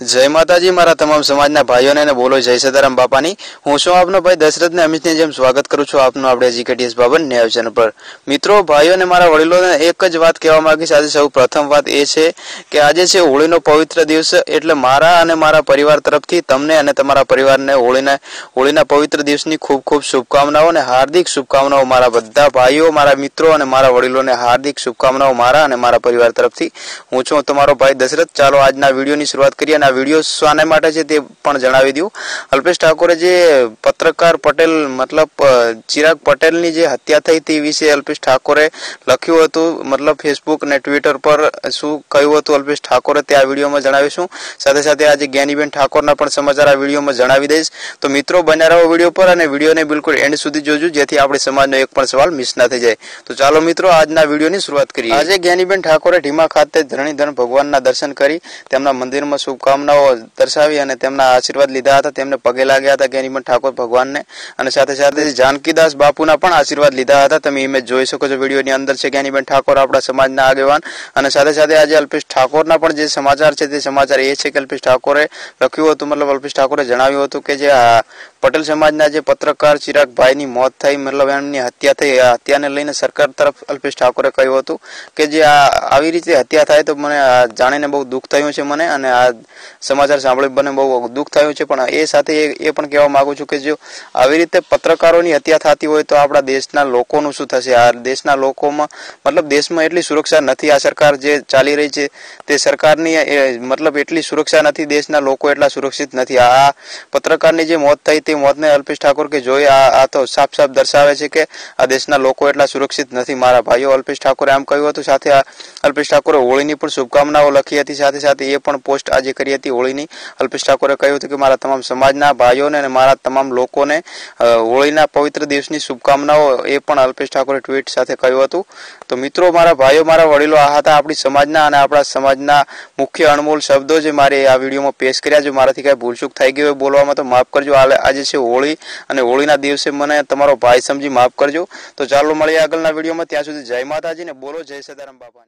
जय माताजी मारा तमाम समाजना भाईओने ने बोलो जय सीताराम बापानी। हूँ छुं आपनो भाई दशरथ ने अमित ने जेम स्वागत करूं छुं आपनो आपणे एज्युकेटीएस बाबत न्याय चैनल पर। मित्रों भाईओ ने मारा वडीलोने एक ज वात कहेवा मांगीश। आज सौ प्रथम वात ए छे के आज छे होळीनो पवित्र दिवस, एटले मारा अने मारा परिवार तरफथी तमने अने तमारा परिवारने होळीना पवित्र दिवसनी खूब खूब शुभकामनाओं अने हार्दिक शुभकामनाओं। मारा बधा भाईओ, मारा मित्रों अने मारा वडीलोने हार्दिक शुभकामनाओं मारा अने मारा परिवार तरफथी। हूँ छुं तमारो भाई दशरथ। चालो आजना विडियोनी शुरुआत करीए। विडियो शाने माटे छे ते पण जणावी दઉં। अल्पेश ठाकोरे जे पत्रकार पटेल मतलब चिराग पटेलनी जे हत्या थई ते विषे अल्पेश ठाकोरे लख्युं हतुं, मतलब फेसबुक ने ट्विटर पर शुं कह्युं हतुं अल्पेश ठाकोरे ते आ विडियोमां जणावीशुं। साथे साथे आज ज्ञानीबेन ठाकोरना पण समाचार आ विडियोमां जणावी दईश। तो मित्रों बन्या रहो विडियो पर अने विडियोने बिल्कुल एंड सुधी जोजो, जेथी आपणे समाजनो एक पण सवाल मिस न थई जाय। तो चालो मित्रों आजना विडियोनी शुरुआत करीए। आज ज्ञानीबेन ठाकोरे ढीमा खाते धरणीधर भगवानना दर्शन करी तेमना मंदिरमां शुभकामनाओं दर्शावी अने तेमना आशीर्वाद लीधा हता। तेमने पगे लाग्या हता ज्ञानीबेन ठाकोर भगवानने अने साथे साथे जानकीदास बापूना पण आशीर्वाद लीधा हता। तमे इमेज जोई शको छो विडियोनी अंदर छे ज्ञानीबेन ठाकोर आपणा समाजना आगेवान। अने साथे साथे आज अल्पेश ठाकोरना पण जे समाचार छे ते समाचार ए छे के अल्पेश ठाकोरे लख्युं हतुं, मतलब अल्पेश ठाकोरे जणाव्युं हतुं के जे पटेल समाजना जे पत्रकार चिराग भाईनी मौत थई, मतलब एमनी हत्या थई, हत्याने लईने सरकार तरफ अल्पेश ठाकोरे कह्युं हतुं के जे आवी रीते हत्या थाय तो मने जाणीने बहु दुख थयुं छे मने, अने आ समाचार सांभळी बने बहु दुख थयुं छे। पण ए साथे ए पण कहेवा मांगु छुं के जो आवी रीते पत्रकारोनी हत्या थती होय तो आपणा देशना लोकोनुं शुं थशे। आ देशना लोकोमां मतलब देशमां एटली सुरक्षा नथी। आ सरकार जे चाली रही छे ते सरकारनी मतलब एटली सुरक्षा नथी, देशना लोको एटला सुरक्षित नथी। आ पत्रकारनी जे मौत थई ते मौतने अल्पेश ठाकोर के जोई आ तो साफ साफ दर्शावे छे के आ देशना लोको एटला सुरक्षित नथी। मारा भाईओ अल्पेश ठाकोरे आम कह्युं हतुं। साथे अल्पेश ठाकोरे होळीनी पण शुभकामनाओं लखी हती। साथे साथे ए पण पोस्ट आज करी हती होळीनी। अल्पेश ठाकोरे कह्युं हतुं के मारा तमाम समाजना भाईओने अने मारा तमाम लोकोने होळीना पवित्र दिवसनी शुभकामनाओं ए पण अल्पेश ठाकोरे ट्वीट साथे कह्युं हतुं। तो मित्रों मारा भाईओ मारा वडीलो आ हता आपणी समाजना अने आपणा समाजना मुख्य अनमोल शब्दों जे मारे आ विडियोमां पेश कर्या। जो माराथी कांई भूलचूक थई गई होय बोलवामां तो माफ करजो। आज छे होळी अने होळीना दिवसे मने तमारो भाई समजी माफ करजो। तो चालो मळीए આગળના વિડિયોમાં। ત્યાં સુધી જય માતાજી ને બોલો જય સીતારામ બાપાની।